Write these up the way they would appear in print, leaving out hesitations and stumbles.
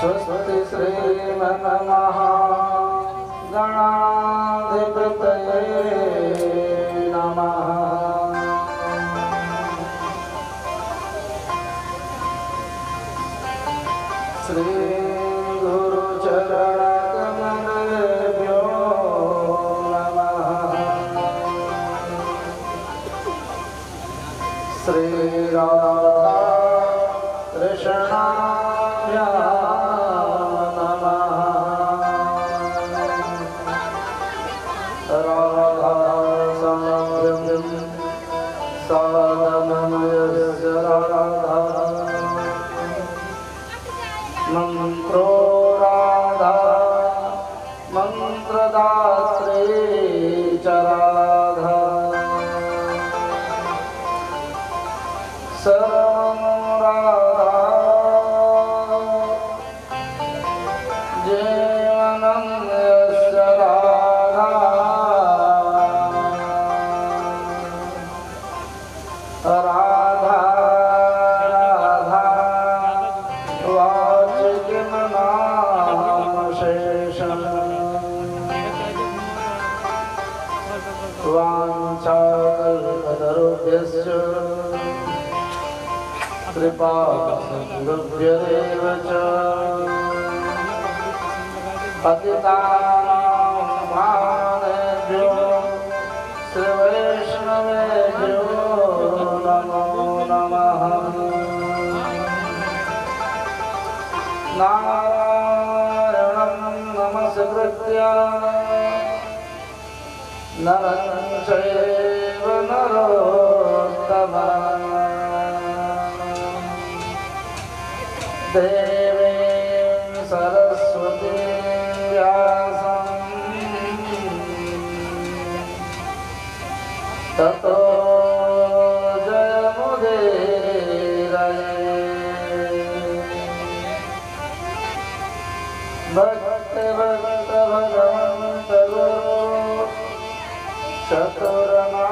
स्वस्ति श्रीमन्महागणाधिपतये नमः। श्री गुरुचरणकमलेभ्यो नमः। श्री राधा कृष्णाभ्यां नमः। राधा साम्यं साधनमयस्य राधा मंत्रो राधा मंत्रदात्री च राधा सर्वं राधा जीवनं यस्य राधा राधा राधा वाचिकमनामशेषम् वाञ्छाकल्पतरुभ्यश्च कृपा सिन्धुभ्येव च पतितानां पावनेभ्यो श्रीवैष्णवेभ्यो नमो नमः। नारायणं नमस्कृत्य नरं चैव नरोत्तमम् देवीं सरस्वतीं व्यासं ततो जयमुदीरये। भक्त भगवन्त गुरु चतुर्नामवतुरेक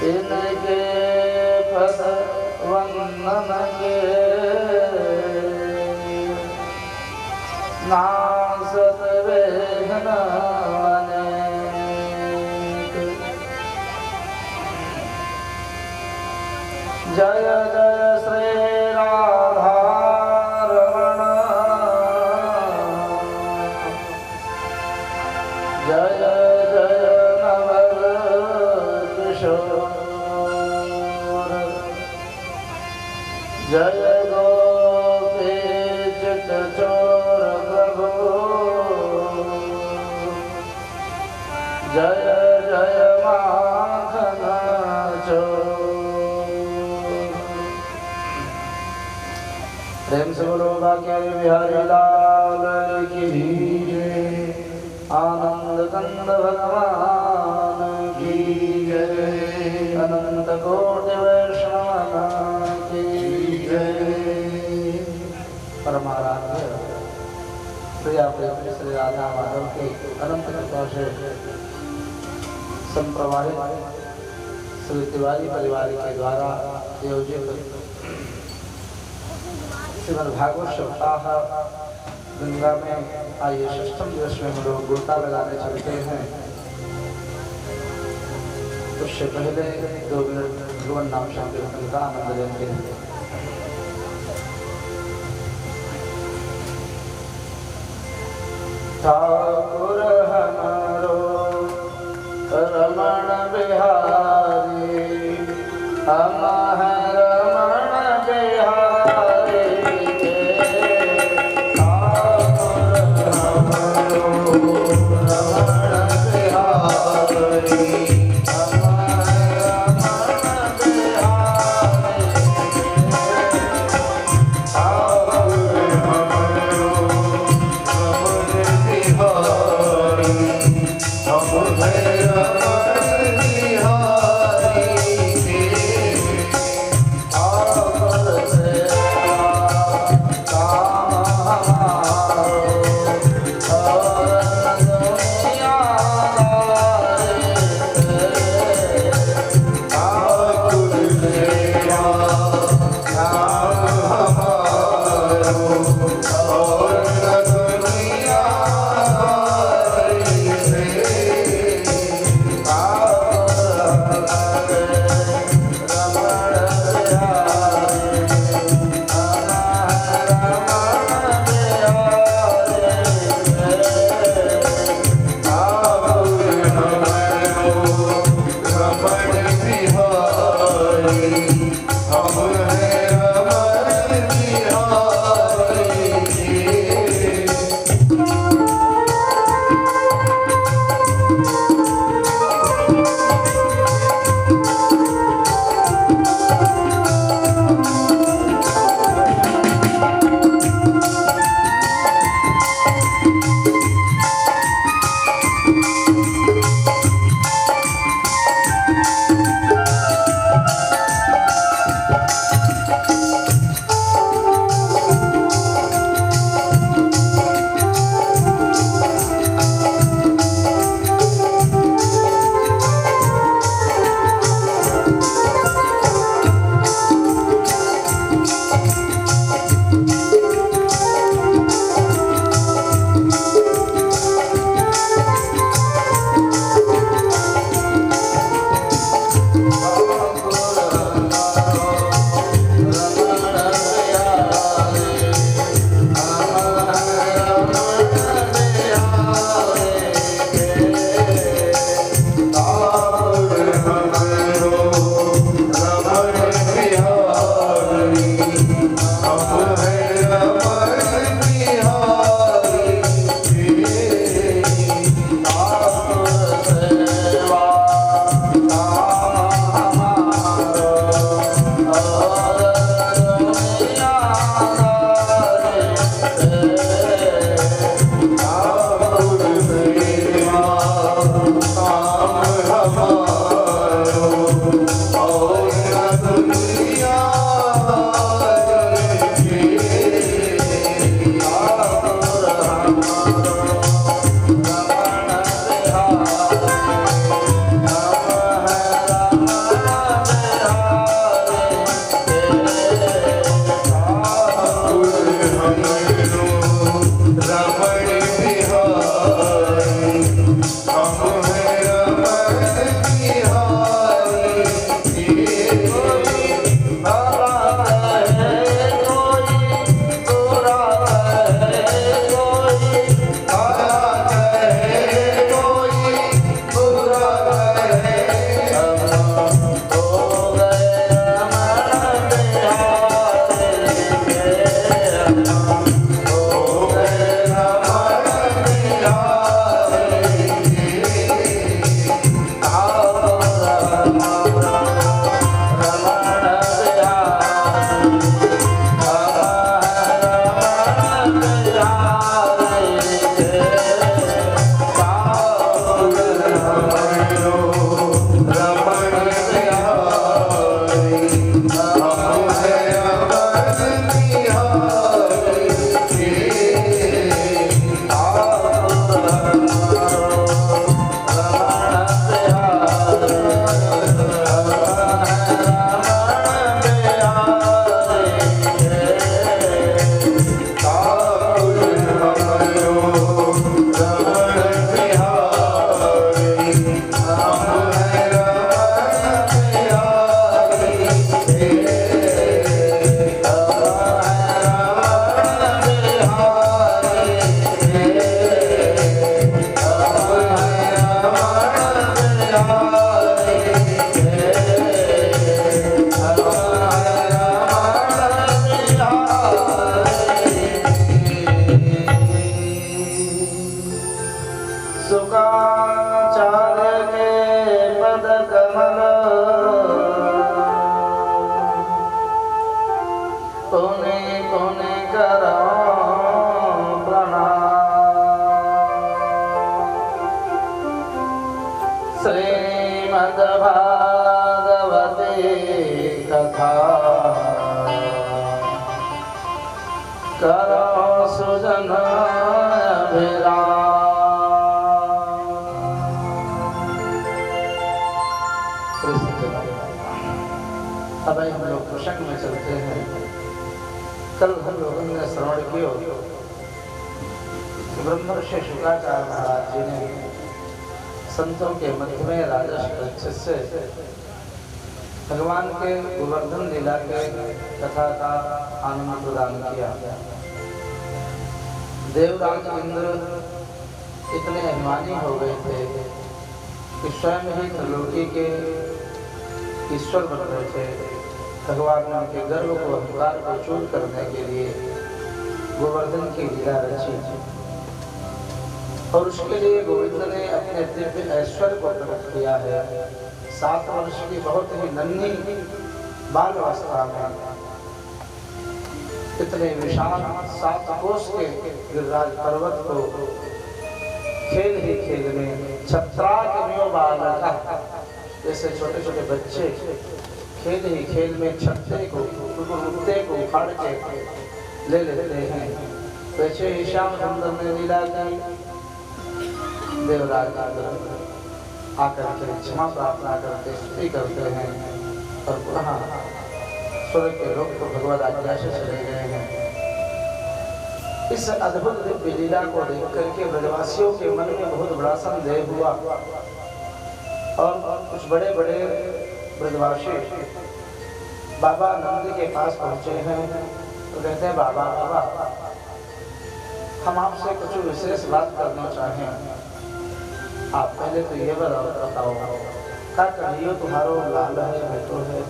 इनके पद वंदन के नासत वेदन अनेक। जय जय श्री राधा रमण जय जय नवल किशोर जय गोपीचित चोर प्रभु जय जय माखन चोर। प्रेम से बोलो बांके बिहारी लाल की जय। आनंद कंद भगवान की जय। अनंत कोटि वैष्णव की जय। परमाराध्य प्रिया प्रेम श्री राधा माधव की अनंत कृपा से संप्रवाहित श्री तिवारी परिवार के द्वारा आयोजित श्रीमद् भागवत सप्ताह गंगा में आइए षष्ठम दिवस में हम लोग गोता लगाने चलते हैं। उससे पहले 2 मिनट भगवान नाम संकीर्तन का आनंद लेते हैं। ठाकुर हमारो रमण बिहारी हम हैं रमण बिहारी अब हम लोग प्रसंग में चलते हैं। कल हम लोगों ने श्रवण किया ब्रह्मर्षि शुक्राचार्य महाराज जी ने संतों के मध्य में राजर्ष परीक्षित से भगवान के गोवर्धन लीला के कथा का आनंद प्रदान किया। देवराज इंद्र इतने अभिमानी हो गए थे कि स्वयं ही त्रिलोकी के ईश्वर बन रहे थे। भगवान ने उनके गर्व को अहंकार को चूर करने के लिए गोवर्धन की लीला रची और उसके लिए गोविंद ने अपने दिव्य ऐश्वर्य को प्रकट किया है। 7 वर्ष की बहुत ही नन्ही बाल अवस्था में इतने विशाल 7 कोस के गिरिराज पर्वत को खेल ही खेल में छत्राक बाल जैसे छोटे छोटे बच्चे खेल ही खेल में छत्ते को उखाड़ के ले लेते हैं, वैसे ही श्याम सुंदर ने लीला की। देवराज आकर के क्षमा प्रार्थना करते स्तुति करते हैं और पुनः स्वर्ग के लोग तो भगवद आज्ञा से चले गए हैं। इस अद्भुत दिव्य लीला को देख करके ब्रजवासियों के मन में बहुत बड़ा संदेह हुआ और कुछ बड़े बड़े ब्रजवासी बाबा नंद के पास पहुंचे हैं तो कहते हैं बाबा बाबा हम आपसे कुछ विशेष बात करना चाहें। आप पहले तो ये बताओ क्या कहियो तुम्हारो लाल है बेटो है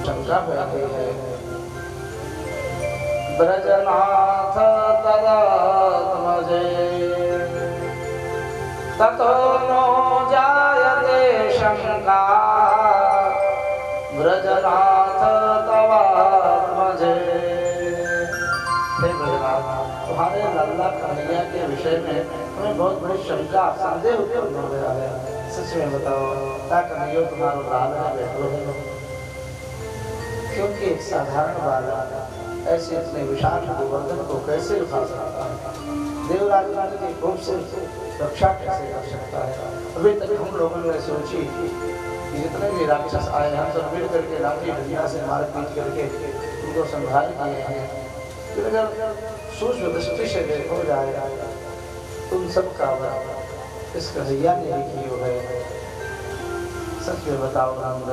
शंका बैठी है। ब्रजनाथ तदात्मजे ततो नो जायते शंका ब्रजनाथ तवात्मजे। हे ब्रजनाथ तुम्हारे लल्ला कन्हैया के विषय में हमें बहुत बड़ी शंका संदेह उत्पन्न हो गया है। सच में बताओ क्या कन्हैया तुम्हारा लाल है बेटो है? क्योंकि एक साधारण बालक ऐसे इतने विशाल गोवर्धन को कैसे उठा सकता है? देवराज के कोप से रक्षा कैसे कर सकता है? अभी तक हम लोगों ने सोची जितने भी राक्षस आए हम सब मिल करके लाठी डंडा से मार पीट करके उनको संभाल किए हैं। अगर सूक्ष्म दृष्टि से देखो जाए तुम सबका इस कन्हैया ने ही कियो है। सच में बताओ नंद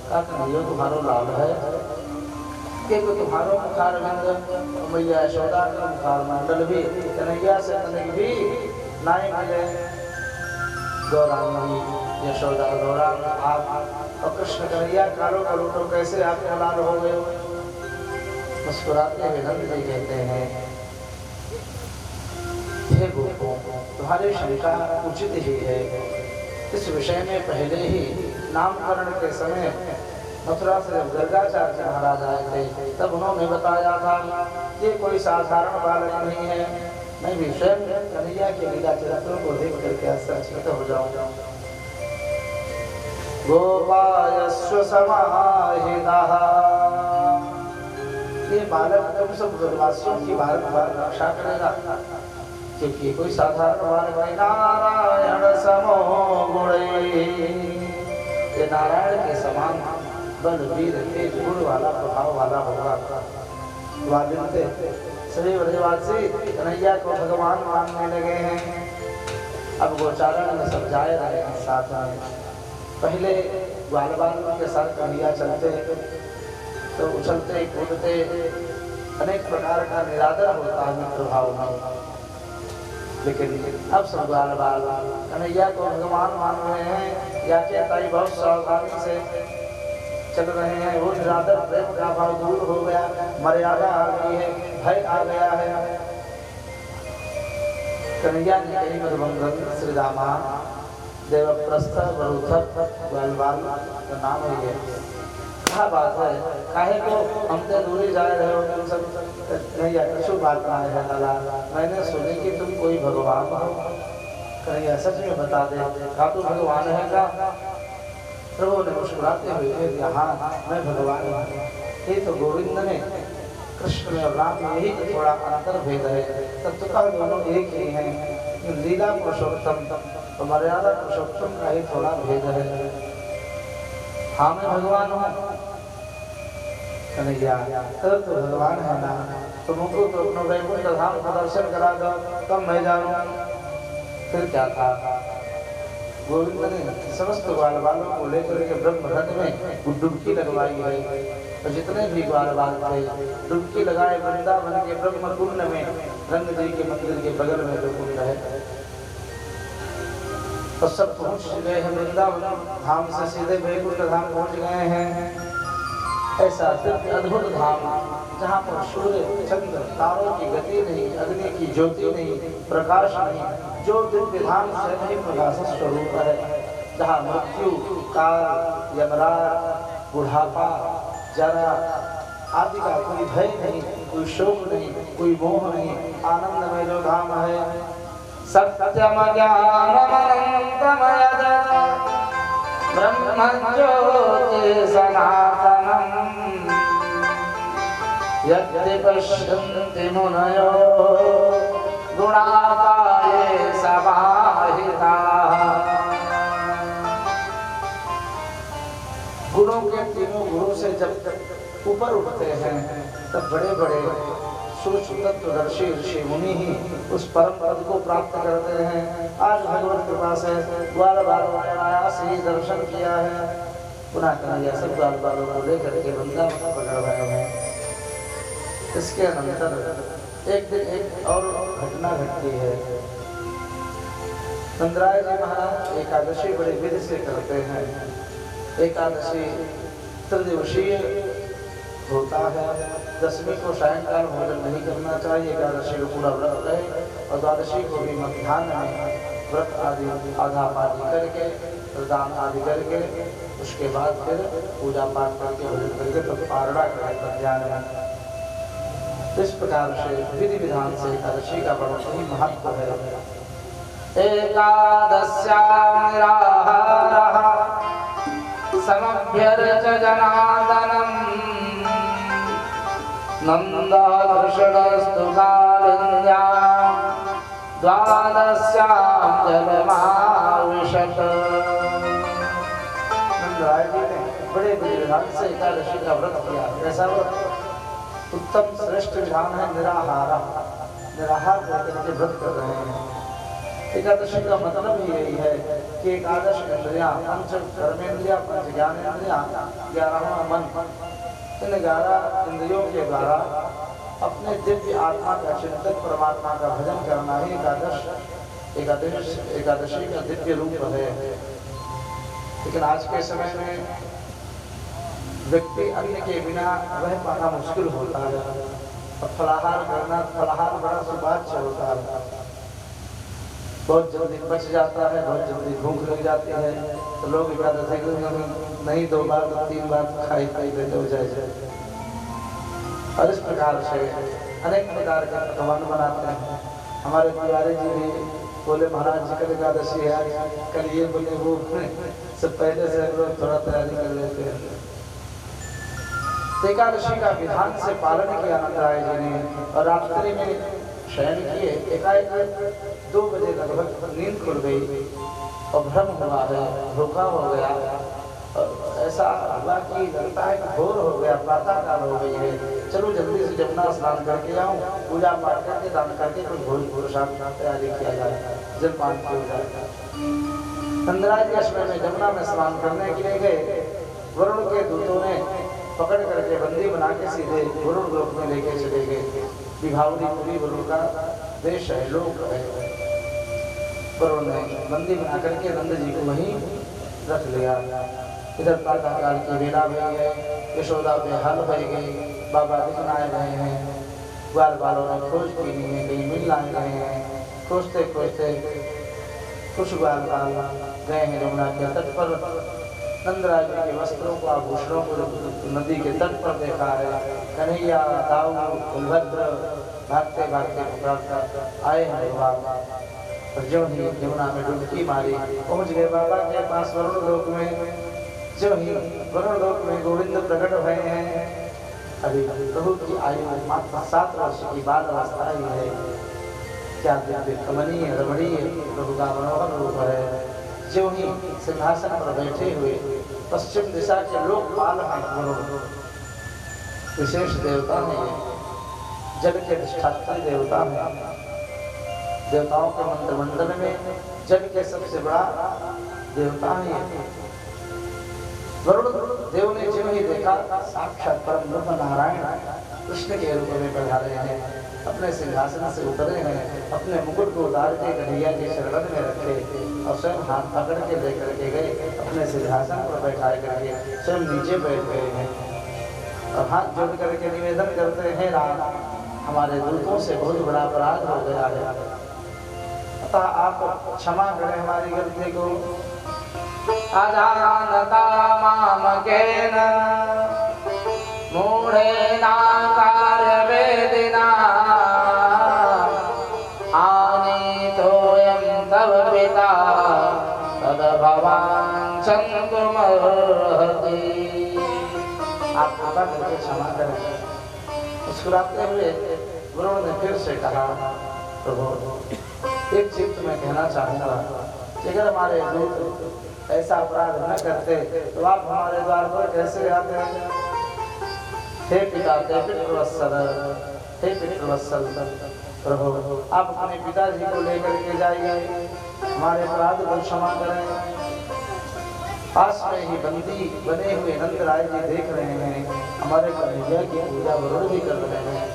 क्या कन्हैया तुम्हारो लाभ है? कि तुम्हारो मुखारविंद मैया यशोदा का मुखार मंडल भी कन्हैया से कहीं भी नहीं मिले। गौरांगी यशोदा गौरांग आप और कृष्ण कन्हैया कालो कलूटो कैसे आपके लाल हो गए? मुस्कुराते हुए नंद जी कहते हैं हे गोपो तुम्हारी शंका उचित ही है। इस विषय में पहले ही नामकरण के समय मथुरा से जब गर्गाचार्य महाराज आए थे तब उन्होंने बताया था ये कोई साधारण बालक नहीं है। मैं भी स्वयं कन्हैया के लीला चरित्रों को देख करके आश्चर्यचकित हो जाऊं। गोपायस्व समाहितः ये बालक तुम सब ब्रजवासियों की बार-बार रक्षा करेगा क्योंकि कोई साधारण बालक नहीं। नारायण समो गुणैः ये नारायण के समान बल वीर तेज गुण वाला प्रभाव वाला होगा। वालिंते सभी ब्रजवासी कन्हैया को भगवान मानने लगे हैं। अब गोचारण में सब जाए रहे हैं साथ में। पहले ग्वाल बाल के साथ कन्हैया चलते तो उछलते कूदते अनेक प्रकार का निरादर होता है मित्र भाव में। लेकिन अब सब ग्वाल बाल कन्हैया को भगवान मान रहे हैं। या ताई बहुत सावधानी से चल रहे हैं। वो निरादर प्रेम का भाव दूर हो गया, मर्यादा आ गई है, भय आ गया है। कन्हैया ने कही मधुबंधन श्री रामा देवप्रस्थ वरुथक ग्वालवाल का नाम ही है। क्या बात है काहे को हमसे दूरी जा रहे हो तुम सब? कन्हैया कछु बात ना है लाला मैंने सुनी कि तुम कोई भगवान हो। कन्हैया सच में बता दे का तू भगवान है का? प्रभु ने मुस्कुराते हुए हाँ मैं भगवान हूँ। ये तो गोविंद ने कृष्ण और राम में यही थोड़ा अंतर भेद है। तत्वतः दोनों एक ही हैं। लीला पुरुषोत्तम और मर्यादा पुरुषोत्तम का ही थोड़ा भेद है। हाँ मैं भगवान हूँ। कन्हैया तो भगवान है ना तो मुझको तो अपना वैकुंठ धाम का दर्शन करा दो तब मैं जानूँ। फिर क्या था? गोविंद ने समस्त ग्वाल बालों को लेकर के ब्रह्मरथ में डुबकी लगवाई है। और जितने भी ग्वाल बाल थे डुबकी लगाए वृंदावन के ब्रह्म कुंड में। रंग जी के मंदिर के बगल में जो कुंड है तो सब पहुंच गए हैं वृंदावन धाम से सीधे वैकुंठ धाम पहुंच गए हैं। ऐसा अद्भुत धाम जहाँ पर सूर्य चंद्र तारों की गति नहीं, अग्नि की ज्योति नहीं, प्रकाश नहीं, जो दिव्य धाम स्वयं ही प्रकाश स्वरूप है। जहाँ मृत्यु काल यमराज बुढ़ापा जरा आदि का कोई भय नहीं, कोई शोक नहीं, कोई मोह नहीं, आनंद में जो धाम है। सत्यम ज्ञानमनंतमय ब्रह्म ज्योति सनातनम यद्य पश्यन्ति मुनयो गुणाकाये समाहिताः। गुणों के तीनों गुणों से जब ऊपर उठते हैं तब बड़े बड़े सूक्ष्म तत्वदर्शी ऋषि मुनि ही उस परम पद को प्राप्त करते हैं। आज भगवत कृपा से ग्वाल बालों ने आया से दर्शन किया है। पुनः कन्हैया सब ग्वाल बालों को लेकर के वृंदावन पकड़ रहे हैं। इसके अनंतर एक दिन एक और घटना घटती है। नंदराय जी महाराज एकादशी बड़े विधि से करते हैं। एकादशी त्रिदिवसीय होता है। दशमी को सायंकाल भोजन नहीं करना चाहिए, एकादशी को पूरा व्रत रहे और द्वादशी को भी मध्याह्न में व्रत आदि आधा आदि करके प्रदान आदि करके उसके बाद फिर पूजा पाठ करके भोजन करके तब पारणा करें मध्याह्न में। इस प्रकार से विधि विधान से एकादशी का बड़ा ही महत्व है। एकादश्यां निराहारः समभ्यर्च जनार्दनम् नन्दः कृष्णस्तु कालिन्द्यां द्वादश्यां जलमाविशत्। नंदराय जी ने बड़े बड़े विधान से एकादशी का व्रत किया। ऐसा उत्तम श्रेष्ठ विधान है निराहार। निराहार करके व्रत कर रहे हैं। एकादशी का मतलब ही यही है कि एकादश इंद्रियां, पंच कर्मेंद्रिया, पंच ज्ञानेंद्रिया, 11वां मन, इन 11 इंद्रियों के द्वारा अपने दिव्य आत्मा का चिंतन, परमात्मा का भजन करना ही एकादशी का दिव्य रूप है। लेकिन आज के समय में व्यक्ति अन्न के बिना रह पाना मुश्किल होता है। फलाहार करना, फलाहार बड़ा सुभाग्य होता है। बहुत जल्दी बच जाता है, बहुत जल्दी भूख लग जाती है तो लोग एकादशी नहीं 2 बार तो 3 बार खाई देते हो जाए। और इस प्रकार से अनेक प्रकार के पकवान बनाते हैं। हमारे तिवारी जी भी बोले महाराज जी कल एकादशी है, कल ये बोले वो, सब पहले से लोग थोड़ा तैयारी कर लेते हैं। एकादशी का विधान से पालन किया नंदराय जी ने और रात्रि में शयन किए। एकाएक 2 बजे लगभग नींद खुल गई और भ्रम हुआ है, धोखा हो गया। और ऐसा हुआ कि लगता है कि भोर हो गया, प्रातः काल हो गई है, चलो जल्दी से जमुना स्नान करके आऊँ, पूजा पाठ करके दान करके कुछ भोज पुरुषार्थ तैयारी किया जाए, जलपान किया जाए। नंदराय जी अश्व में जमुना में स्नान करने के लिए गए। वरुण के दूतों ने पकड़ करके बंदी बना के सीधे वरुण लोक में लेके चले गए। विभावरीपुरी वरुण का देश है, लोक है। वरुण ने बंदी बना करके नंद जी को वहीं रख लिया। इधर प्रातः काल की बेला हुई है, यशोदा पे हल बह गई, बाबा दिखनाए गए हैं। ग्वाल बालों ने खोज की नहीं है, कहीं मिल लाए गए हैं। खोजते खोजते कुछ ग्वाल बाल गए हैं यमुना के तट पर। नंदराय जी के वस्त्रों को, आभूषणों को नदी के तट पर देखा है। कन्हैया, दाऊ, बलभद्र भागते भागते पकड़कर आए हैं भगवान। और जो ही यमुना में डुबकी मारी पहुंच गए बाबा के पास वरुण लोक में। जो ही वरुण लोक में गोविंद प्रकट हुए हैं। अभी प्रभु की आयु मात्र 7 वर्ष की बाल अवस्था ही है। क्या दिव्य कमनीय रमणीय प्रभु का मनोहर रूप है। जो ही सिंहासन पर बैठे हुए पश्चिम दिशा के लोकपाल हैं वरुण, विशेष देवता हैं, जल के अधिष्ठात्री देवता हैं। देवताओं के मंत्रिमंडल में जल के सबसे बड़ा देवता है। वरुण देव ने जो ही देखा साक्षात परम ब्रह्म नारायण कृष्ण के रूप में पधारे हैं। अपने सिंहासन से उतरे हैं, अपने मुकुट को उतार के कन्हैया के शरण में रखे और स्वयं हाथ पकड़ के लेकर के गए। अपने सिंहासन पर बैठाए करके स्वयं नीचे बैठ गए हैं और हाथ जोड़ करके निवेदन करते हैं, राम हमारे दूतों से बहुत बड़ा अपराध हो गया है, अतः आप क्षमा करें हमारी गलती को। अजानता मामकेन मूढ़ेना कार्यवेदिना आनीतोऽयं तव पिता तद्भवान् क्षन्तुमर्हति। आप कृपा करके क्षमा करें। मुस्कुराते हुए वरुण ने फिर से कहा, प्रभु एक चीज मैं कहना चाहूँगा कि अगर हमारे दूत ऐसा अपराध न करते तो आप हमारे द्वार पर कैसे आते हैं? हे पिता हे पितृवत्सल, हे पितृवत्सल प्रभु आप अपने पिताजी को लेकर के जाइए, हमारे अपराध को क्षमा करें। पास में ही बंदी बने हुए नंदराय जी देख रहे हैं, हमारे कन्हैया की पूजा वरुण भी कर रहे हैं।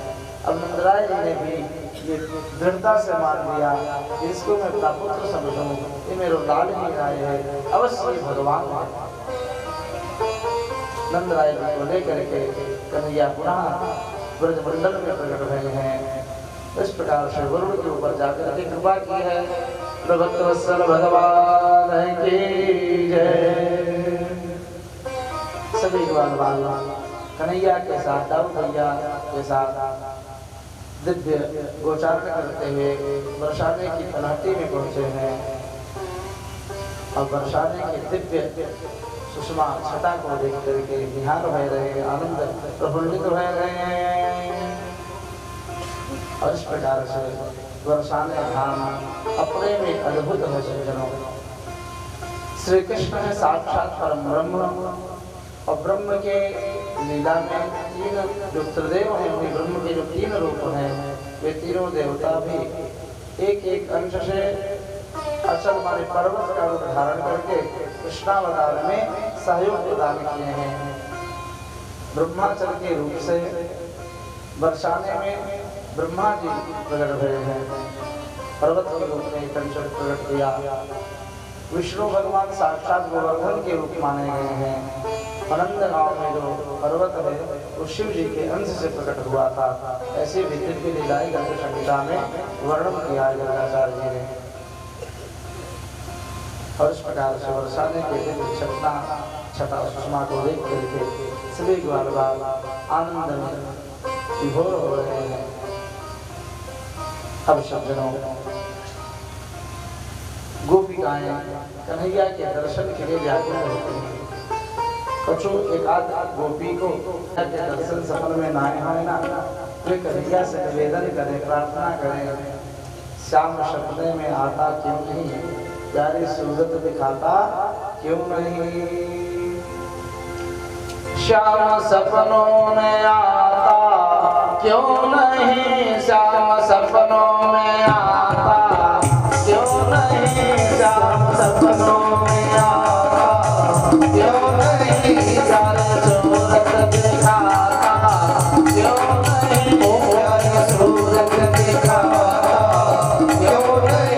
अब नंदराय जी ने भी ये दृढ़ता से मान लिया, इसको मैं अपना पुत्र समझूं, ये मेरा लाल ही राय है, अवश्य भगवान है। नंदराय जी को लेकर के कन्हैया पुनः ब्रजमंडल में प्रकट हुए हैं। इस प्रकार से वरुण के ऊपर जाकर के कृपा की है। भक्तवत्सल भगवान की जय। सभी ग्वाल कन्हैया के साथ दाऊ भैया के साथ दिव्य गोचारण करते हुए बरसाने की तलहटी में पहुंचे हैं और बरसाने के दिव्य सुषमा छटा को देख करके निहार भय रहे, आनंद प्रफुल्लित भय रहे हैं। और इस प्रकार से बरसाने धाम अपने में अद्भुत है सज्जनों। श्री कृष्ण है साक्षात परम ब्रह्म और ब्रह्म के लीला में तीन जो त्रिदेव हैं, उन्हीं ब्रह्म के जो तीन रूप हैं, वे तीनों देवता भी एक एक अंश से अचल माने पर्वत का रूप धारण करके कृष्णावतार में सहयोग प्रदान किए हैं। ब्रह्माचल के रूप से बरसाने में ब्रह्मा जी प्रकट हुए हैं, पर्वत के रूप में कंचन प्रकट किया। विष्णु भगवान साक्षात गोवर्धन के रूप माने गए हैं। अनंत गांव में जो पर्वत है वो शिव जी के अंश से प्रकट हुआ था। ऐसे भी दिव्य लीलाएं ग्रंथ संहिता में वर्णन किया गर्गाचार्य जी ने। और इस प्रकार से बरसाने के दिव्य छटा सुषमा को देख करके सभी ग्वाल आनंद में विभोर हो रहे हैं। अब सज्जनों, गोपिकाएं कन्हैया के दर्शन के लिए व्याकुल होती हैं। कछु एक आध गोपी को के दर्शन सफल में ना आए ना, वे कन्हैया से निवेदन करें, प्रार्थना करें, श्याम सपने में आता क्यों नहीं, प्यारी सूरत दिखाता क्यों नहीं। श्याम सपनों में आता क्यों नहीं, श्याम सपनों में आता क्यों नहीं, श्याम सपनों में आता क्यों नहीं, प्यारी सूरत दिखाता क्यों नहीं, प्यारी सूरत दिखाता क्यों नहीं।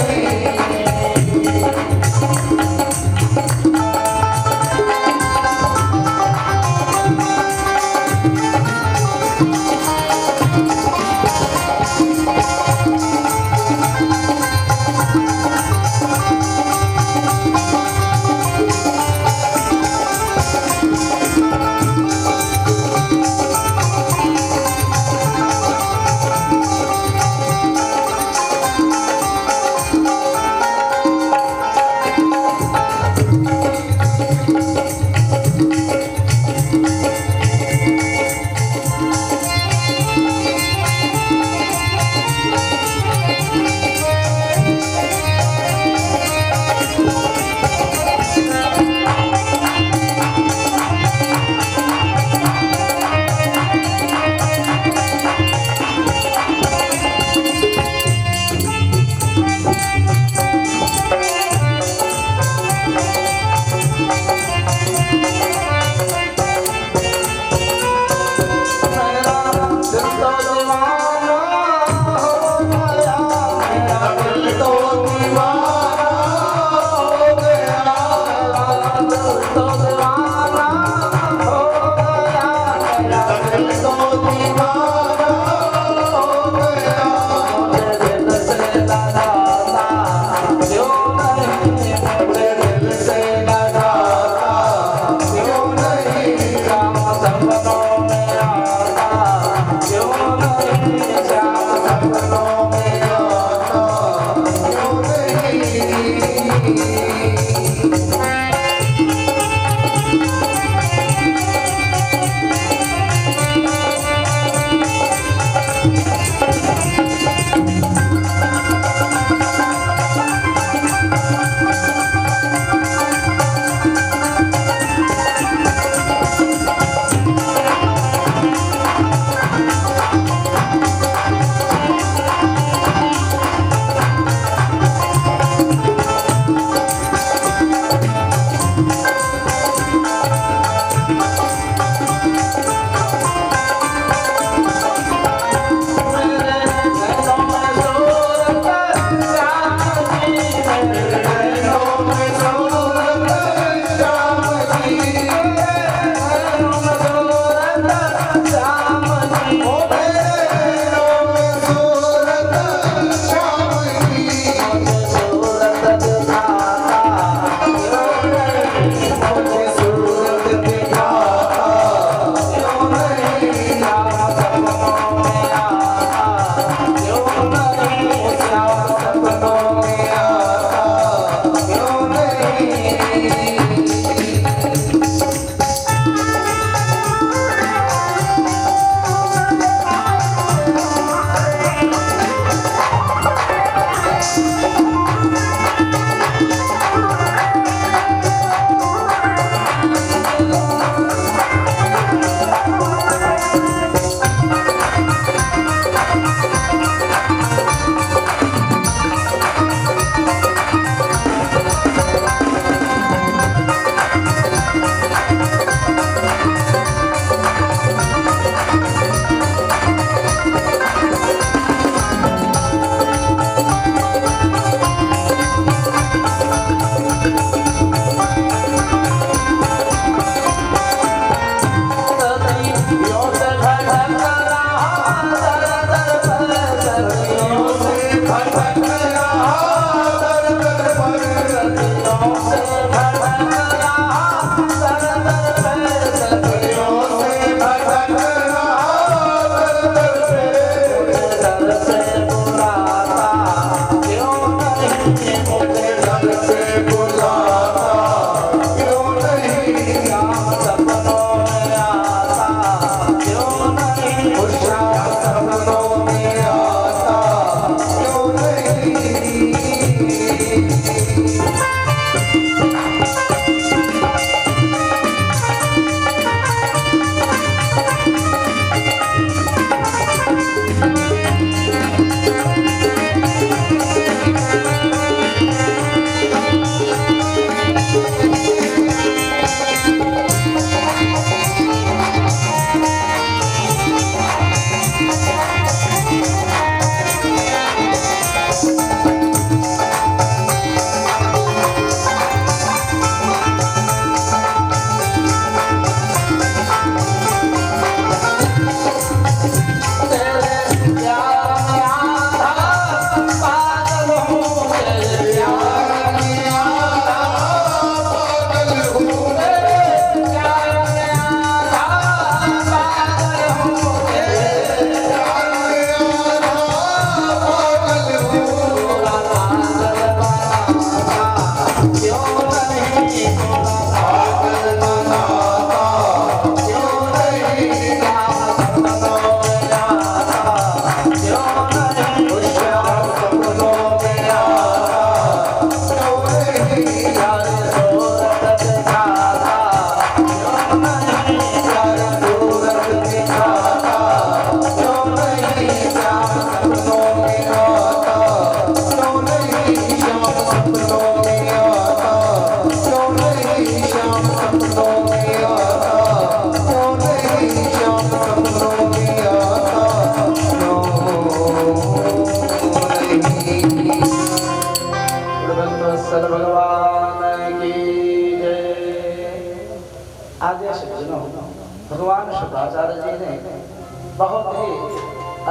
बहुत ही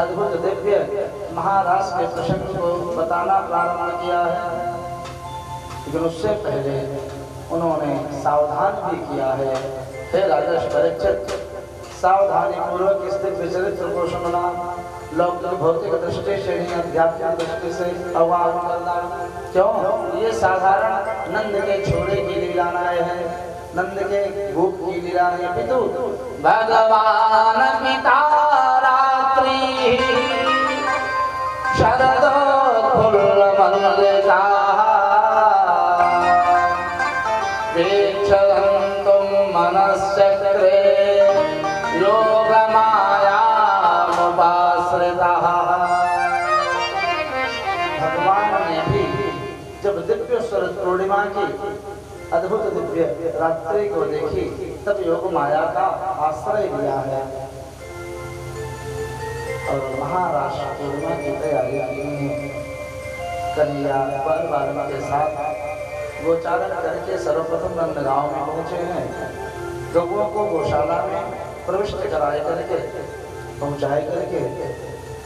अद्भुत दिव्य महाराज के प्रसंग को बताना प्रारंभ किया है, लेकिन उससे पहले उन्होंने सावधान भी किया है। हे राजर्षि परीक्षित, सावधानी पूर्वक इस दिव्य चरित्र को सुनना, लौकिक भौतिक दृष्टि से नहीं आध्यात्मिक दृष्टि से अवगाहन करना। क्यों? ये साधारण नंद के छोरे की लीलाएं हैं, नंद के गोप की लीलाएं। पितु भगवान पिता रात्रि शरदोत्फुल्लमल्लिका वीक्षन्तुं मनश्चक्रे योगमायामुपाश्रितः। भगवान ने भी जब दिव्य शरद पूर्णिमा की अद्भुत दिव्य रात्रि को देखी, तब योग माया का आश्रय लिया है और महाराज पूर्णिमा की तैयारी की है। कन्या बार के साथ गोचारण करके सर्वप्रथम नंदगांव में पहुंचे हैं। लोगों को गौशाला में प्रविष्ट कराए करके पहुंचाए करके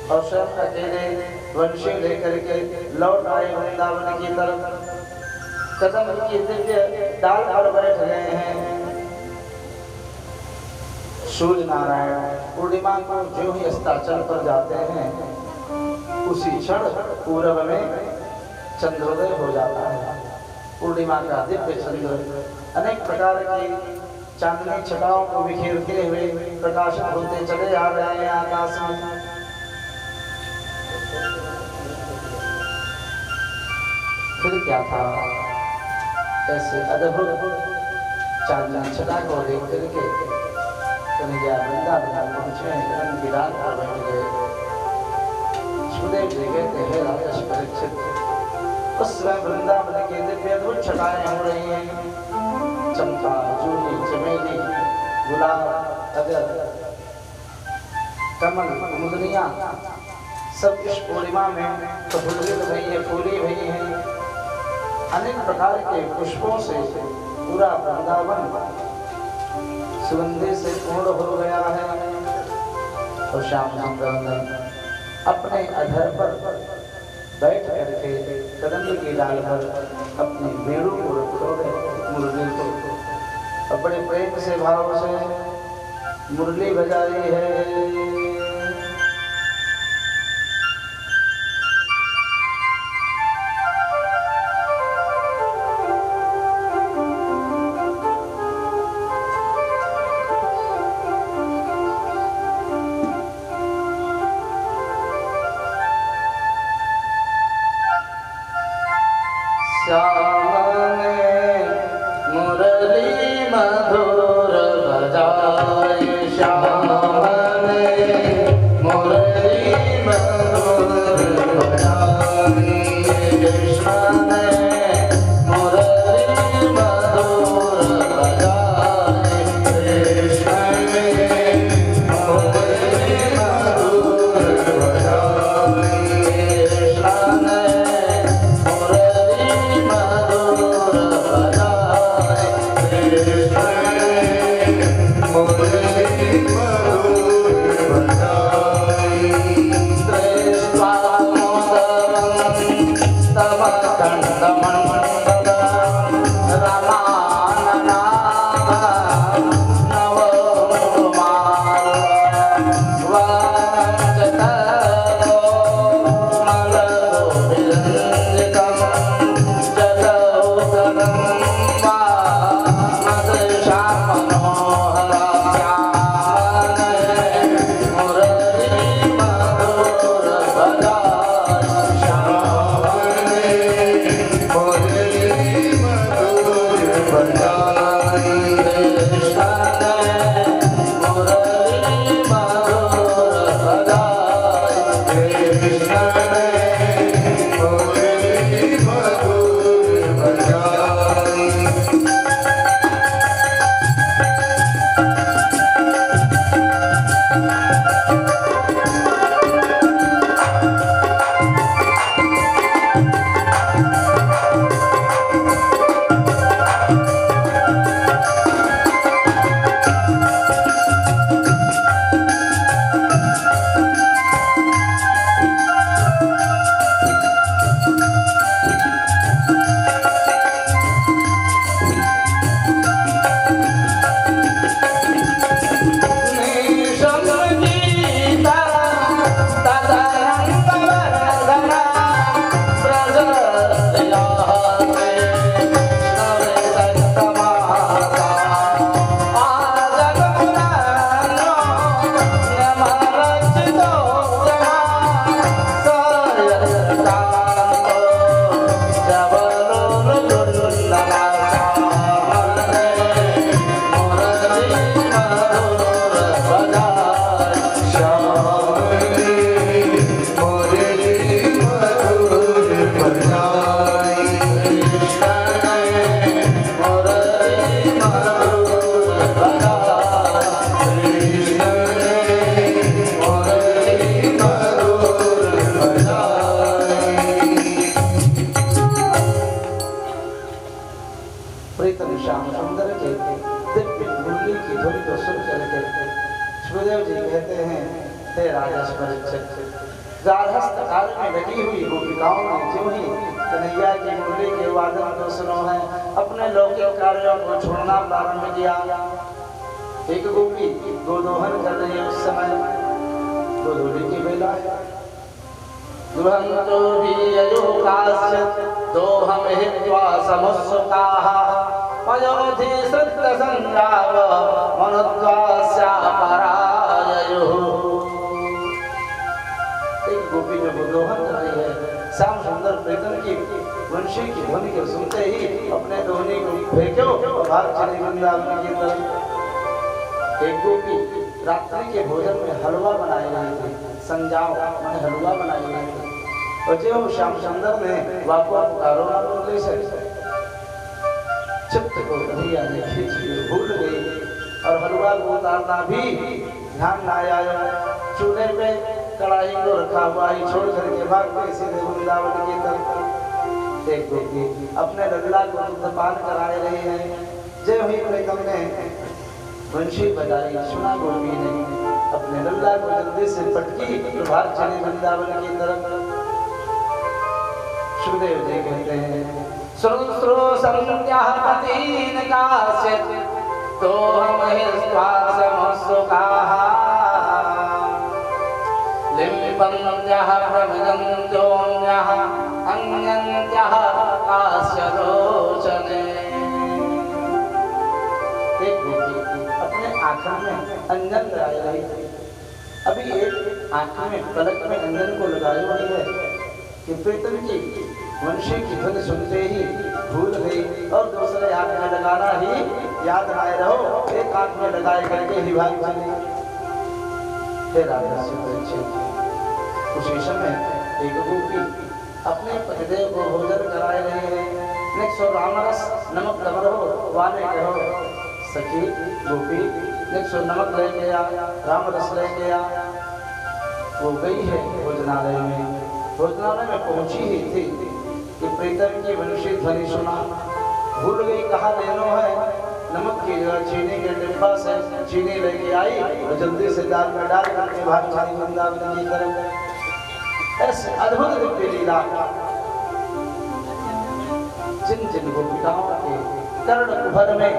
और स्वयं अकेले वंशी लेकर के लौट आए वृंदावन की तरफ। कदम की दिव्य डाल पर बैठ गए हैं। सूर्य नारायण पूर्णिमा को जो ही अस्ताचल पर जाते हैं, उसी क्षण पूरब में चंद्रोदय हो जाता है। पूर्णिमा का दिव्य चंद्र अनेक प्रकार की चांदनी छटाओं को बिखेरते हुए प्रकाशित होते चले आ रहे हैं आकाश में। फिर क्या था, ऐसे अद्भुत चांदनी छटा को देख करके कन्हैया वृंदावन पहुंचे, रंग विराट पर बैठ गए। सुदेव जी कहते हैं राजर्षि परीक्षित, उस समय वृंदावन की दिव्य अद्भुत छटाएं हो रही हैं। चंपा, जूही, चमेली, गुलाब, अगर, कमल, मुदनिया सब इस पूर्णिमा में प्रफुल्लित हुई है, फूली हुई हैं। अनेक प्रकार के पुष्पों से पूरा वृंदावन सुगंधि से पूर्ण हो गया है। और श्याम सुंदर अपने अधर पर बैठ करके कदम की डाल पर अपनी भेड़ों को रखो मुरली को और बड़े प्रेम से भाव से मुरली बजाई है। राजस परीक्षित। गार्हस्थ काल में लगी हुई गोपिकाओं ने जो ही कन्हैया की मुरली के वादन को सुनो है, अपने लौकिक कार्यों को छोड़ना प्रारंभ किया। एक गोपी गोदोहन कर रही है, उस समय गोधूली की बेला है। दुहंतो भिययुकाश्च दोहम हित्वा समुत्सुकाः पयोधि सत्य संजाव मनुत्वास्या पराययुः। एक गोपी जो गोदोहन कर रही है, श्याम सुंदर प्रीतम की वंशी की ध्वनि को सुनते ही अपने दोहनी को फेंको और भाग चली वृंदावन की तरफ। एक गोपी रात्रि के भोजन में हलवा बनाए रही थी, संजाव मैंने हलवा बनाई रही थी, और जो श्याम सुंदर ने वापा पुकारो ना बोले से चित्त को कन्हैया ने खींच भूल गई और हलवा को उतारना भी ध्यान न आया। चूल्हे पे कढ़ाई को रखा हुआ ही छोड़ करके भाग गई सीधे वृंदावन की तरफ। एक गोपी अपने लल्ला को दुग्धपान कराए रही है, जय हुई प्रीतम ने वंशी बजाई, सुना गोपी ने अपने लल्ला को जल्दी से पटकी तो भाग चली वृंदावन की तरफ। सुखदेव जी कहते हैं श्रुश्रू संज्ञाः पतीन काश्चित् तो हम हिस्वासमुत्सुकाः लिम्पन्त्यः प्रमिदन्त्योऽन्यः अन्यन्त्यः काश्यलोचने। एक गोपी अपने आँखों में अंजन लगाई रही थी, अभी एक आँख में पलक में अंजन को लगाई हुई है कि प्रीतम की वंशी की ध्वनि सुनते ही भूल गई और दूसरे आंख में लगाना ही याद आए रहो, एक आंख में लगाए करके ही भाग चली। फिर उसी समय एक गोपी अपने पतिदेव को भोजन कराए रहे हैं, निक्षो रामरस नमक लवर हो वाने कहो सखी गोपी निक्षो नमक लेके आ, रामरस लेके आ। वो गई है भोजनालय में, भोजनालय में पहुंची ही थी कि प्रीतम की वंशी ध्वनि सुना, भूल गई कहाँ लेनो है, नमक की जगह चीनी के डिब्बा से चीनी लेके आई और जल्दी से दाल में डाल करके भाग चली वृंदावन की तरफ। ऐसे अद्भुत दिव्य लीला जिन जिन गोपिकाओं के कर्ण कुहर में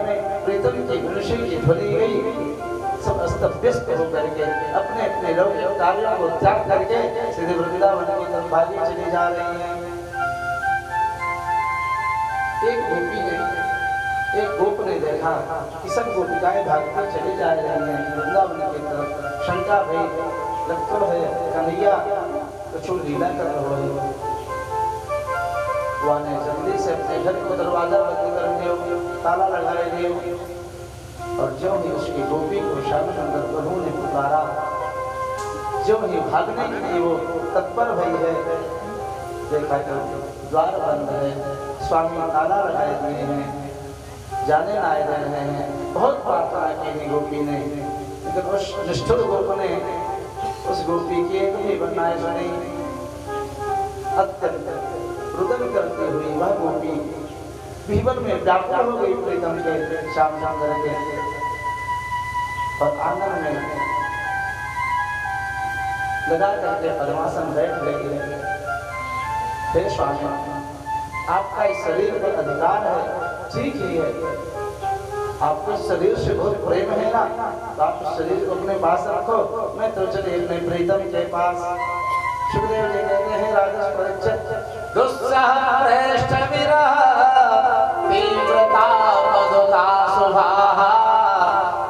प्रीतम की वंशी की ध्वनि गई, सब अस्त व्यस्त होकर के अपने अपने लौकिक कार्यों को त्याग करके सीधे वृंदावन की तरफ भागी चली जा रही हैं। एक गोपी ने, एक गोप ने देखा कि सब गोपिकाएं भागकर चली जा रही हैं वृंदावन की तरफ। शंका भई लगता है कन्हैया कुछ लीला कर रहा है। वह ने जल्दी से अपने घर को दरवाजा बंद कर दियो, ताला लगाए दियो, और जो ही उसकी गोपी को श्याम सुंदर प्रभु ने पुकारा, जो ही भागने के लिए वो तत्पर भई है, देखा तो द्वार बंद है, स्वामी ताला लगाए दिए हैं, जाने ना आए रहे हैं। बहुत प्रार्थना की गोपी ने, लेकिन उस निष्ठुर गोप ने उस गोपी की एक भी बनाए सुनी। अत्यंत रुदन करती हुई वह गोपी भीवर में व्याकुल हो गई प्रीतम के श्याम सुंदर के, और आंगन में लगा करके पद्मासन बैठ गई है। हे स्वामी, आपका इस शरीर पर अधिकार है, ठीक ही है, आपको इस शरीर से बहुत प्रेम है ना, तो आप इस शरीर को अपने पास रखो, मैं तो चले अपने प्रीतम के पास। सुखदेव जी कहते हैं राजस परीक्षित दुस्सह श्रेष्ठ विरह तीव्रता मधुता सुभाः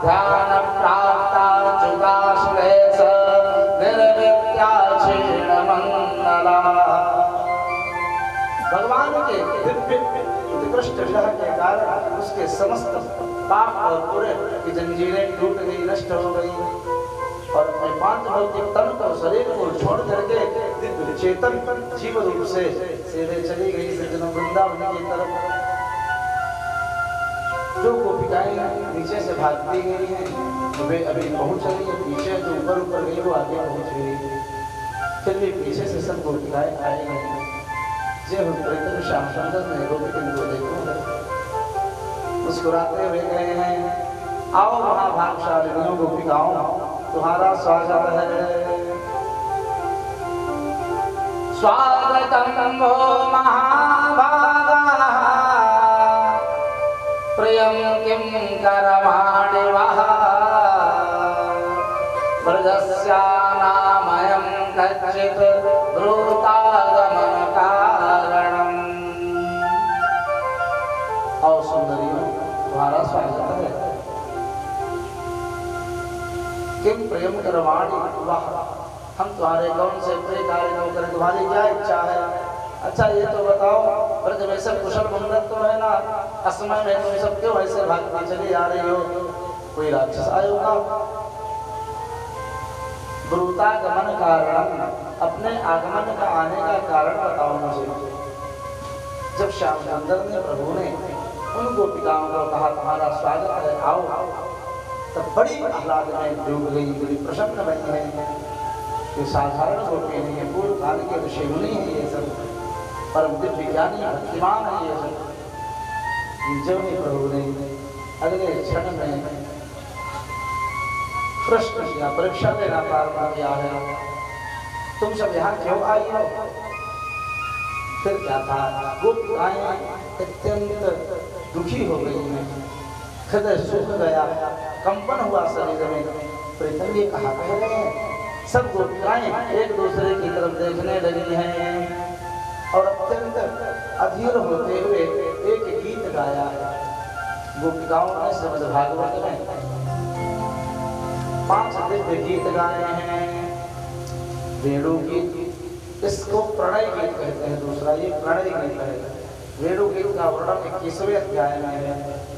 ध्यान प्राप्ता चुका श्लेष निर्विद्या क्षीण मंगला। भगवान के दिव्य उत्कृष्ट विरह के कारण उसके समस्त पाप और बुरे की जंजीरें टूट गई, नष्ट हो गई, और अपने पांच भौतिक तन को शरीर को छोड़ करके दिव्य चेतन जीव रूप से सीधे चली गई सज्जनों वृंदावन की तरफ। जो गोपिकाएं नीचे से भागती गई हैं वे अभी पहुंच रही है, पीछे जो ऊपर ऊपर गई वो आगे पहुंच गई, फिर भी पीछे से सब गोपिकाएं आएंगे। जब प्रीतम श्याम सुंदर ने गोपिकन को देखा, मुस्कुराते हुए गए हैं, आओ महाभागशालिनियों गोपिकाओं, तुम्हारा स्वागत है। स्वागतं वो महाभागा प्रियं किं करवाणि वः व्रजस्यानामयं कच्चित् ब्रूतागमनकारणम्। और सुंदरियों, तुम्हारा स्वागत है। किम प्रियम करवाणि वः, हम तुम्हारे कौन से प्रिय कार्य को करें, तुम्हारी क्या इच्छा है? अच्छा ये तो बताओ, ब्रज में सब कुशल मंगल तो है ना? असमय में तुम सब क्यों ऐसे भागती चली आ रही हो? कोई राक्षस आया होगा? ब्रूतागमन कारण, अपने आगमन का आने का कारण बताओ मुझे। जब श्याम सुंदर ने प्रभु ने उन गोपिकाओं को कहा तुम्हारा स्वागत है, आओ, तब बड़ी आह्लाद में डूब गई, बड़ी प्रसन्न बनी है। ये साधारण गोपी नहीं है, पूर्व काल के ऋषि मुनि है ये सब, परम दिव्य ज्ञानी भक्तिमान है ये सब। जब ही प्रभु ने अगले क्षण में प्रश्न किया, परीक्षा लेना प्रारंभ किया है, तुम सब यहाँ क्यों आई हो? फिर क्या था, गोपिकाएं अत्यंत दुखी हो गई हैं, हृदय सूख गया, कंपन हुआ शरीर में। प्रीतम ये कहा कह रहे हैं, सब गोपिकाएं एक दूसरे की तरफ देखने लगी हैं और अत्यंत अधीर होते हुए एक गीत गाया है। गोपिकाओं ने श्रीमद् भागवत में 5 दिव्य गीत गाए हैं। वेणु गीत, इसको प्रणय गीत कहते हैं, दूसरा ये प्रणय गीत है। वेणु गीत का वर्णन 21वें अध्याय में है,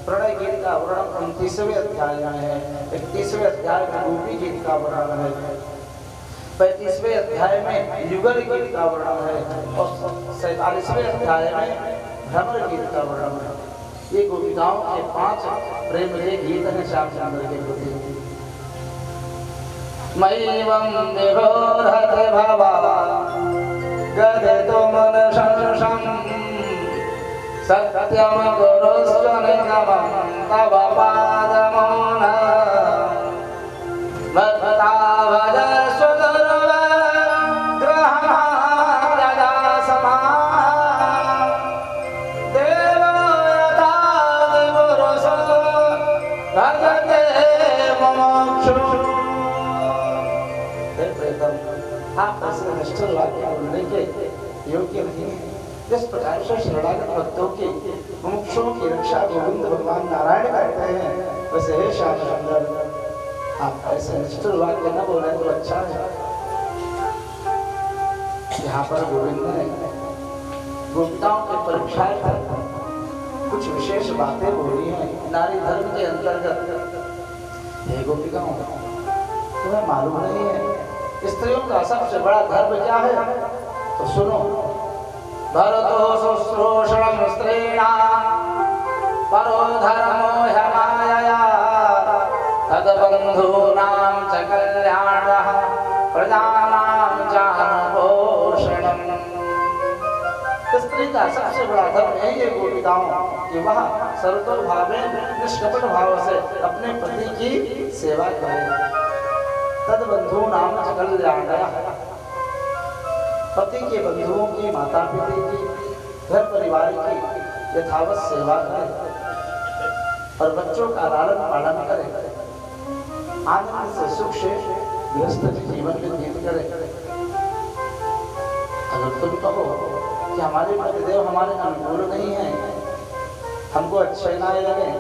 प्रणय गीत का वर्णन 29वें अध्याय में है, 31वें अध्याय में गोपी गीत का वर्णन है, 35वें अध्याय में युगल गीत का वर्णन है और 47वें अध्याय में भ्रमर गीत का वर्णन है। ये गोपिकाओं के 5 प्रेम के गीत हैं श्याम सुंदर के प्रति। मयिवं विभोरते भवा गदितो मनशंशं सत्यं कुरुष्व निगमं तव पादमोन मत्ता भजस्व दुर्वग्रहमाददा समा देव यथा दिवुरुषो भजते मुमुक्षु। आप ऐसे निष्ठुर वाक्य बोलने के योग्य नहीं है। जिस प्रकार से शरणागत भक्तों की मुमुक्षुओं की रक्षा गोविंद भगवान नारायण करते हैं, वैसे हे श्याम सुंदर आप ऐसे निष्ठुर वाक्य न बोले तो अच्छा है। यहाँ पर गोविंद ने गोपिकाओं के परीक्षा कुछ विशेष बातें बोली हैं नारी धर्म के अंतर्गत। हे गोपिकाओं, तुम्हें मालूम नहीं है स्त्रियों का सबसे बड़ा धर्म क्या है? तो सुनो, भरतो शुश्रूषणं स्त्रीणां परो धर्मो ह्यमायया तद्बन्धूनां च कल्याणः प्रजानां चानुपोषणम्। स्त्री का सबसे बड़ा धर्म है ये गोपिकाओं कि वह सर्वतोभावेन निष्कपट भाव से अपने पति की सेवा करे। तद्बन्धूनां च कल्याणः, पति के बंधुओं की, माता पिता की, घर परिवार की यथावत सेवा करे और बच्चों का लालन पालन करे, आनंद से सुख से गृहस्थ जीवन व्यतीत करे। अगर तुम कहो कि हमारे पतिदेव हमारे अनुकूल नहीं है, हमको अच्छे ना लगे,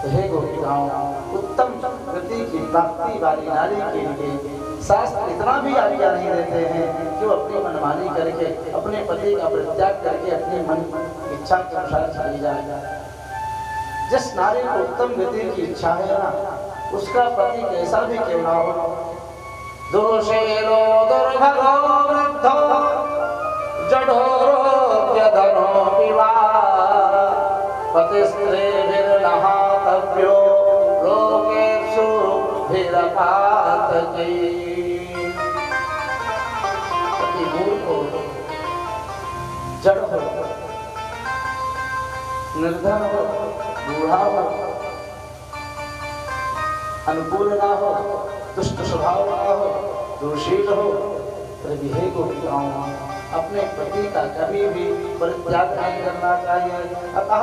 तो हे गोपिकाओं, उत्तम गति की प्राप्ति वाली नारी के लिए शास्त्र इतना भी आज्ञा नहीं देते हैं कि वो अपनी मनमानी करके अपने पति का परित्याग करके अपनी मन इच्छा के अनुसार चली जाए। जिस नारी को उत्तम गति की इच्छा है ना, उसका पति कैसा भी क्यों ना हो, दोषेलो दुर्भगो वृद्धो जडोरोग्यधनो विवा पतिस्त्रीभिर्नहातव्यो लोकेषु भिरपातकी। पति मूर्ख हो, जड़ हो, निर्धन हो, बूढ़ा हो, अनुकूल ना हो, दुष्ट स्वभाव ना हो, दोषील हो, हे गोपिकाओं अपने पति का कभी भी परित्याग नहीं करना चाहिए। अतः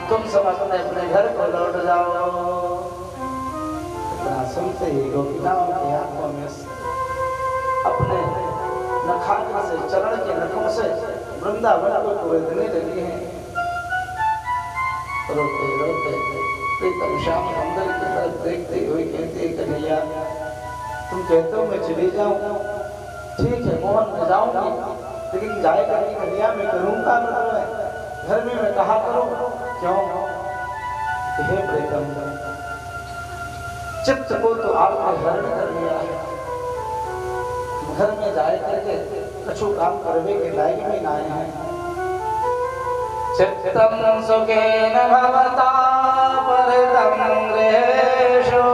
तुम सब अपने अपने घर को लौट जाओ। इतना सुनते ही गोपिकाओं की आंखों में अपने नखाग्र से, चरण के नखों से वृंदावन को कुरेदने लगी हैं। रोते रोते प्रीतम श्याम सुंदर की तरफ देखते हुए कहते, कन्हैया तुम कहते हो मैं चली जाऊं, ठीक है मोहन मैं जाऊंगी, लेकिन जाए करके कन्हैया मैं करूंगा घर में मैं कहा करूं क्यों? हे प्रीतम चित्त को तो आपने हरण कर लिया है, घर में जाए करके कछु काम करवे के लायक भी ना हैं। चित्तम सुखेन भवता परतम गृहेषु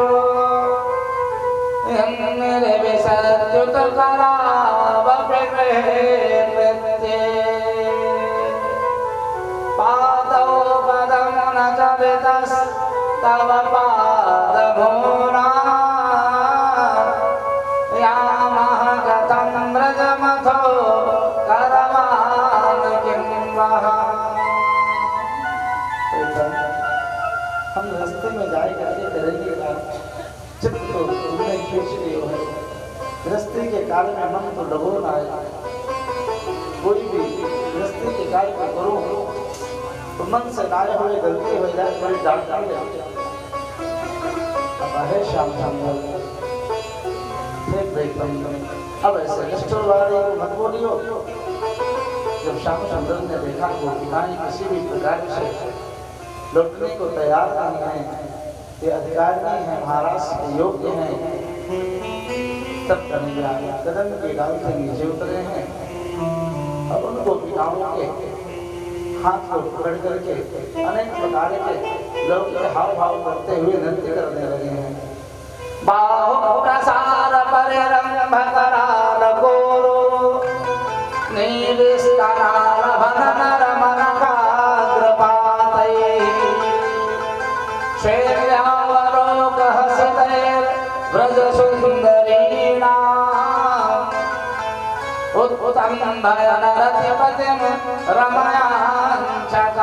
निर्विसत्युत करावपि गृहे पादौ पदं न चलितस्तव पादमूना यामः गतं व्रजमथो करवान किं वः। हम रास्ते में जाए करके करेंगे क्या? चित्त तो तुमने खींच लियो है, गृहस्थी के कार्य में मन तो लगो ना है। कोई भी गृहस्थी के कार्य को करो तो मन से नाय हुए गलती हो जाए बड़ी डांट है। अब है श्याम सुंदर अब ऐसे निष्ठुर वाले को मत बोलियो। जब श्याम सुंदर ने देखा गोपिकाएं किसी भी प्रकार से लौटने को तैयार नहीं है, ये अधिकारी हैं, महाराज के योग्य हैं, तब कन्हैया कदम के डाल से नीचे उतरे हैं। अब उन गोपिकाओं के हाथ को पकड़ करके अनेक प्रकार के लोग हाव भाव करते हुए नृत्य करने लगे हैं। बाहु प्रसार परिरंभ कराल गोरो नीलिस्तराल भननर मनकाग्रपातये श्वेयावलोक हसतैर् व्रज सुंदरीणा उत्तम भयन रतिपतिम रमयांचकार।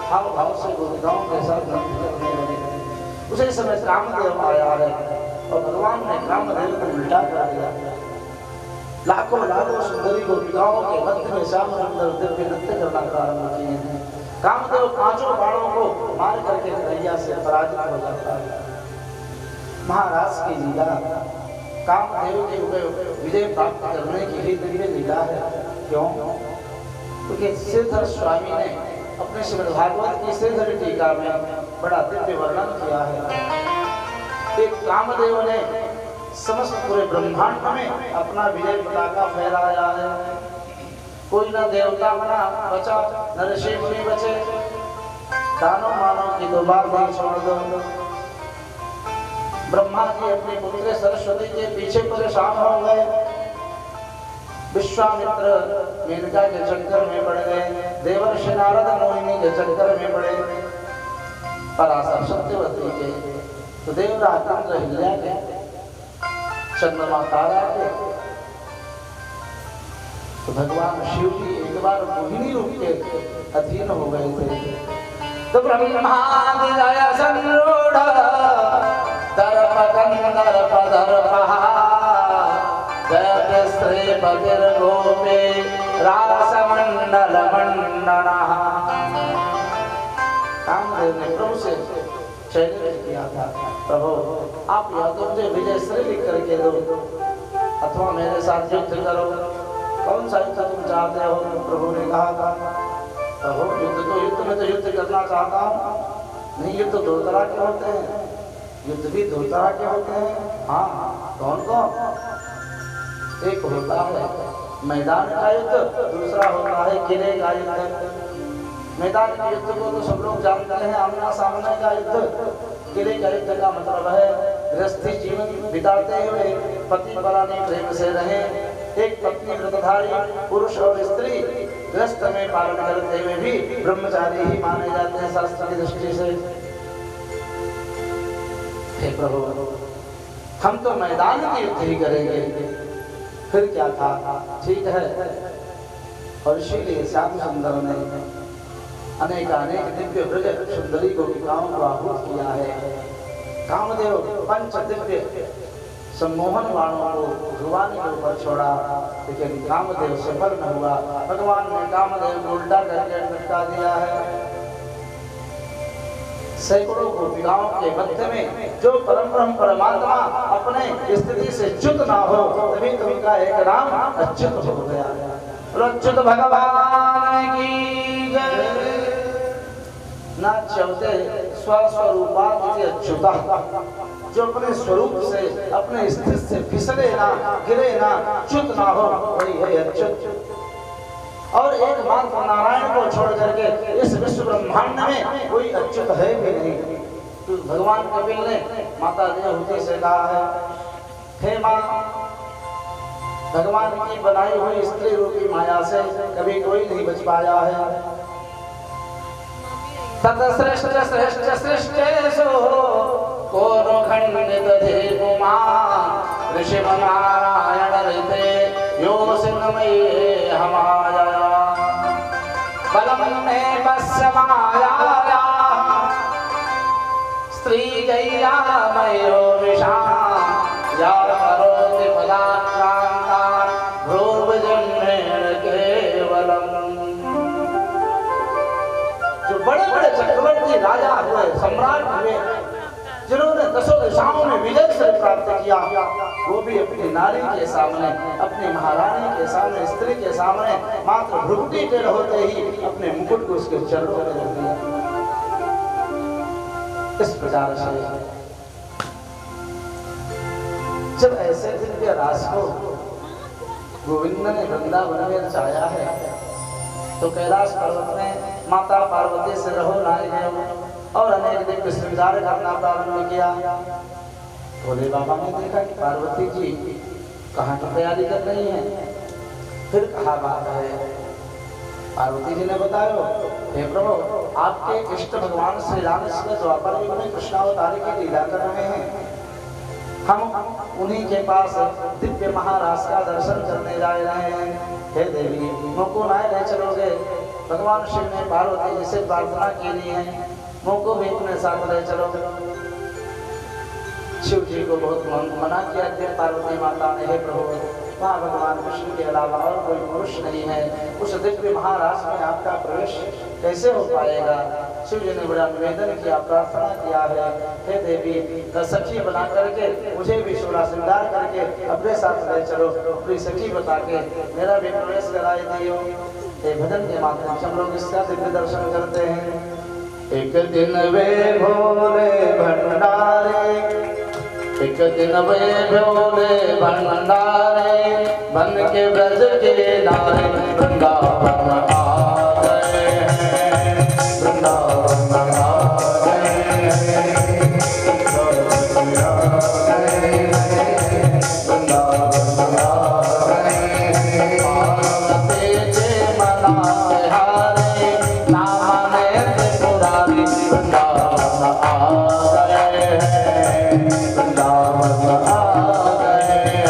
भाव भाव से गोपिकाओं के साथ नृत्य करने लगे। उसी समय कामदेव आया है और भगवान ने कामदेव को उल्टा कर दिया। लाखों लाखों सुंदरी गोपिकाओं के मध्य में श्याम सुंदर दिव्य नृत्य करना प्रारंभ किए हैं। कामदेव पांचों बाणों को मार करके कन्हैया से पराजित हो जाता है। महाराज की लीला कामदेव के विजय प्राप्त करने की ही दिव्य लीला है। क्यों? क्योंकि श्रीधर स्वामी ने अपने श्रीमद् भागवत की श्रीधर टीका में बड़ा दिव्य वर्णन किया है। एक कामदेव ने समस्त पूरे ब्रह्मांड में अपना विजय पताका फहराया है। कोई न देवता बना बचा, न ऋषि मुनि बचे, दानव मानव की दो बार नहीं छोड़ दो। ब्रह्मा जी अपनी पुत्री सरस्वती के पीछे परेशान हो गए। विश्वामित्र मेनका के चक्कर में पड़ गए। देवर्षि नारद मोहिनी के चक्कर में पड़े। पराशर सत्यवती के, तो देवराज इंद्र हिल्या के, चंद्रमा तारा के, तो भगवान शिव जी एक बार मोहिनी रूप के अधीन हो गए थे। तो ब्रह्मादिदय संरूढ़ दर्प कंदर्प दर्पहा जय श्री बगिर गोपे रासमंडल मंडनः। कामदेव ने प्रभु से चैलेंज किया था, प्रभु आप या तो मुझे विजय श्री लिख करके दो अथवा मेरे साथ युद्ध करो। कौन सा युद्ध तुम चाहते हो? प्रभु ने कहा था, प्रभु युद्ध में तो युद्ध करना चाहता हूँ। नहीं, युद्ध दो तरह के होते हैं, युद्ध भी दो तरह के होते हैं। हाँ, कौन कौन? एक होता है मैदान का युद्ध, दूसरा होता है किले का युद्ध। मैदान के युद्ध को तो सब लोग जानते हैं, आमना सामने का युद्ध। किले का युद्ध का मतलब है गृहस्थी जीवन बिताते हुए पति परानी प्रेम से रहे। एक पत्नी व्रतधारी पुरुष और स्त्री गृहस्थ में पालन करते हुए भी ब्रह्मचारी ही माने जाते हैं शास्त्र की दृष्टि से। हे प्रभु, हम तो मैदान की युद्ध ही करेंगे, फिर क्या था, ठीक है। और इसीलिए श्याम सुंदर ने अनेक दिव्य ब्रज सुंदरी गोपिकाओं को आहूत किया है। कामदेव पंच दिव्य सम्मोहन बाणों को ध्रुवानी के ऊपर छोड़ा, लेकिन कामदेव सफल न हुआ। भगवान ने कामदेव को उल्टा करके लटका दिया है। सैकड़ों गोपिकाओं के मध्य में जो परम परमात्मा अपने स्थिति से च्युत ना हो, तभी तो उनका एक नाम अच्युत हो गया। अच्युत भगवान की जय। ना च्युते स्वस्वरूपात् अच्युता, जो अपने स्वरूप से अपने स्थिति से फिसले ना, गिरे ना, च्युत ना हो, वही है अच्युत। और एकमात्र नारायण को छोड़ करके इस विश्व ब्रह्मांड में कोई अच्युत है भी नहीं। तो भगवान कपिल ने माता देवहूति से कहा है, हे माँ, भगवान की बनाई हुई स्त्री रूपी माया से कभी कोई नहीं बच पाया है। ततश्रेष्ठ श्रेष्ठ सृष्टेषु कोनो खंडित धीपुमा ऋषि नारायण ऋते यो सिंहमये हमाया बलम में बस्य माया स्त्री जया मयो विषाम या करोति पदाक्रांता भ्रूर्भजन्मेण केवलम। जो बड़े बड़े चक्रवर्ती राजा हुए, सम्राट हुए, जिन्होंने दसों दिशाओं में विजय से प्राप्त किया, वो भी अपनी नारी के सामने, अपनी महारानी के सामने, स्त्री के सामने मात्र भ्रुकुटी टेढ़ होते ही अपने मुकुट को उसके चरणों में रख दिया। इस प्रकार से जब ऐसे दिव्य रास को गोविंद ने वृंदावन में रचाया है, तो कैलाश पर्वत में माता पार्वती से रहो नाई गए और अनेक दिव्य श्रृंगार करना प्रारंभ किया। भोले बाबा ने देखा कि पार्वती जी कहाँ की तैयारी कर रही हैं। फिर कहा बात है, पार्वती जी ने बताया, हे प्रभु, आपके इष्ट भगवान श्री रामचंद्र द्वापर युग में कृष्णावतारी की लीला कर रहे हैं। हम उन्हीं के पास दिव्य महाराज का दर्शन करने जा रहे हैं। हे देवी, मुझको ना ले चलोगे? भगवान शिव ने पार्वती जी से प्रार्थना की है, मुझको भी अपने साथ ले चलो। शिव जी को बहुत मना किया कि पार्वती माता ने, हे प्रभु, वहाँ भगवान कृष्ण के अलावा और कोई पुरुष नहीं है, उस दिव्य महाराज में आपका प्रवेश कैसे हो पाएगा? शिव जी ने बड़ा निवेदन किया, प्रार्थना किया है, हे देवी, सखी बना करके मुझे भी शोला श्रृंगार करके अपने साथ ले चलो, अपनी सखी बता के मेरा भी प्रवेश कराए दियो। ये भजन के माध्यम से हम लोग इसका दिव्य दर्शन करते हैं। एक दिन वे भोले भंडारे, एक दिन वे भोले भंडारे, बन के ब्रज के नारे वृंदावन आ गए हैं, वृंदावन आ गए हैं, वृंदावन आ गए हैं, वृंदावन आ गए हैं। पार्वती जी मनाते हारे, नाम ने त्रिपुरारी, वृंदावन आ गए हैं, वृंदावन आ गए हैं।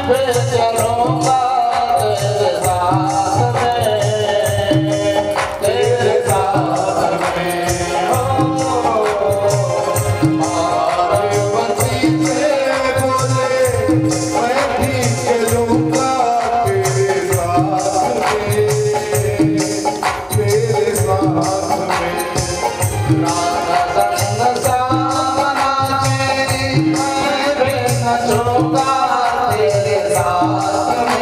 तेरे साथ में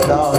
आ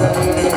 गए